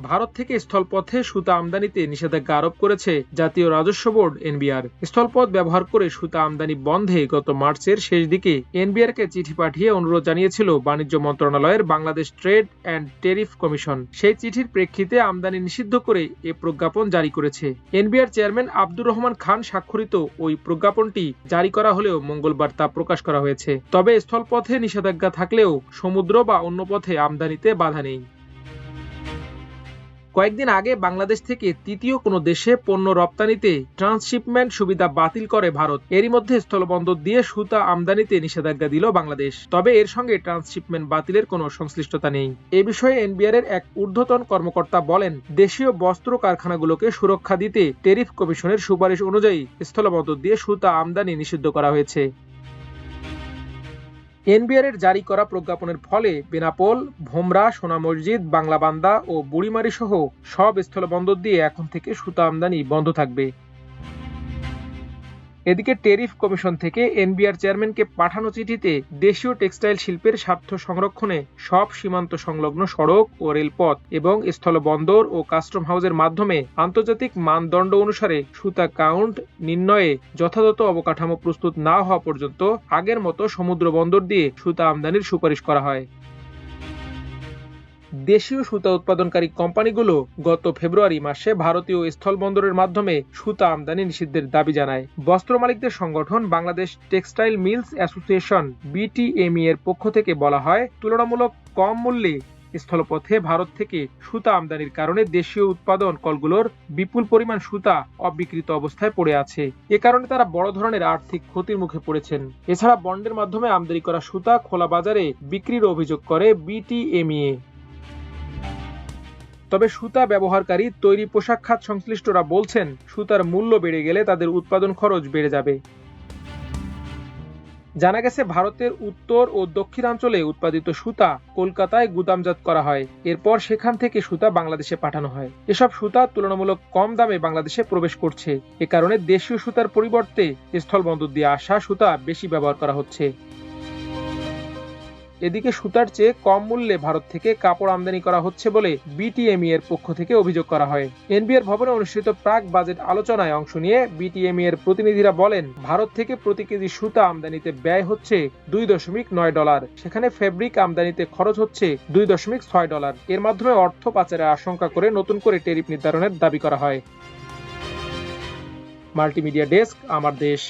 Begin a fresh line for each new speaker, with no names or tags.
ভারত থেকে স্থলপথে সুতা আমদানিতে নিষেধাজ্ঞা আরোপ করেছে জাতীয় রাজস্ব বোর্ড এনবিআর। স্থলপথ ব্যবহার করে সুতা আমদানি বন্ধে গত মার্চের শেষ দিকে এনবিআরকে চিঠি পাঠিয়ে অনুরোধ জানিয়েছিল বাণিজ্য মন্ত্রণালয়ের Bangladesh trade and tariff commission. সেই চিঠির প্রেক্ষিতে আমদানি নিষিদ্ধ করে এ প্রজ্ঞাপন জারি করেছে। এনবিআর চেয়ারম্যান আব্দুর রহমান খান স্বাক্ষরিত ওই প্রজ্ঞাপনটি জারি করা হলেও মঙ্গলবার তা প্রকাশ করা হয়েছে। তবে স্থলপথে নিষেধাজ্ঞা থাকলেও সমুদ্র বা অন্য পথে আমদানিতে বাধা নেই। কয়েকদিন আগে বাংলাদেশ থেকে তৃতীয় কোনো দেশে পণ্য রপ্তানিতে ট্রান্সশিপমেন্ট সুবিধা বাতিল করে ভারত। এরই মধ্যে স্থলবন্দর দিয়ে সুতা আমদানিতে নিষেধাজ্ঞা দিল বাংলাদেশ। তবে এর সঙ্গে ট্রান্সশিপমেন্ট বাতিলের কোনো সংশ্লিষ্টতা নেই। এ বিষয়ে এনবিআর এর এক ঊর্ধ্বতন কর্মকর্তা বলেন, দেশীয় বস্ত্র কারখানাগুলোকে সুরক্ষা দিতে ট্যারিফ কমিশনের সুপারিশ অনুযায়ী স্থলবন্দর দিয়ে সুতা আমদানি নিষিদ্ধ করা হয়েছে। এনবিআর এর জারি করা প্রজ্ঞাপনের ফলে বেনাপোল, ভোমরা, সোনা মসজিদ, বাংলাবান্ধা ও বুড়িমারি সহ সব স্থলবন্দর দিয়ে এখন থেকে সুতা আমদানি বন্ধ থাকবে। এদিকে ট্যারিফ কমিশন থেকে এনবিআর চেয়ারম্যানকে পাঠানো চিঠিতে দেশীয় টেক্সটাইল শিল্পের স্বার্থ সংরক্ষণে সব সীমান্ত সংলগ্ন সড়ক ও রেলপথ এবং স্থলবন্দর ও কাস্টম হাউসের মাধ্যমে আন্তর্জাতিক মানদণ্ড অনুসারে সুতা কাউন্ট নির্ণয়ে যথাযথ অবকাঠামো প্রস্তুত না হওয়া পর্যন্ত আগের মতো সমুদ্র বন্দর দিয়ে সুতা আমদানির সুপারিশ করা হয়। দেশীয় সুতা উৎপাদনকারী কোম্পানিগুলো গত ফেব্রুয়ারি মাসে ভারতীয় স্থলবন্দরের মাধ্যমে সুতা আমদানি নিষিদ্ধের দাবি জানায়। বস্ত্র মালিকদের সংগঠন বাংলাদেশ টেক্সটাইল মিলস অ্যাসোসিয়েশন বিটিএমই এর পক্ষ থেকে বলা হয়, তুলনামূলক কম মূল্যে স্থলপথে ভারত থেকে সুতা আমদানির কারণে দেশীয় উৎপাদন কলগুলোর বিপুল পরিমাণ সুতা অবিকৃত অবস্থায় পড়ে আছে। এ কারণে তারা বড় ধরনের আর্থিক ক্ষতির মুখে পড়েছেন। এছাড়া বন্ডের মাধ্যমে আমদানি করা সুতা খোলা বাজারে বিক্রির অভিযোগ করে বিটিএমইএ। তবে সুতা ব্যবহারকারী তৈরি পোশাক খাত সংশ্লিষ্টরা বলছেন, সুতার মূল্য বেড়ে গেলে তাদের উৎপাদন খরচ বেড়ে যাবে। জানা গেছে, ভারতের উত্তর ও দক্ষিণাঞ্চলে উৎপাদিত সুতা কলকাতায় গুদামজাত করা হয়। এরপর সেখান থেকে সুতা বাংলাদেশে পাঠানো হয়। এসব সুতা তুলনামূলক কম দামে বাংলাদেশে প্রবেশ করছে। এ কারণে দেশীয় সুতার পরিবর্তে স্থলবন্দর দিয়ে আসা সুতা বেশি ব্যবহার করা হচ্ছে। এদিকে সুতার চেয়ে কম মূল্যে ভারত থেকে কাপড় আমদানি করা হচ্ছে বলে বিটিএমই এর পক্ষ থেকে অভিযোগ করা হয়। এনবিআর ভবনে অনুষ্ঠিত প্রাক বাজেট আলোচনায় অংশ নিয়ে বিটিএমই এর প্রতিনিধিরা বলেন, ভারত থেকে প্রতি কেজি সুতা আমদানিতে ব্যয় হচ্ছে $2.9, সেখানে ফেব্রিক আমদানিতে খরচ হচ্ছে $2.6। এর মাধ্যমে অর্থ পাচারের আশঙ্কা করে নতুন করে ট্যারিফ নির্ধারণের দাবি করা হয়। মাল্টিমিডিয়া ডেস্ক, আমার দেশ।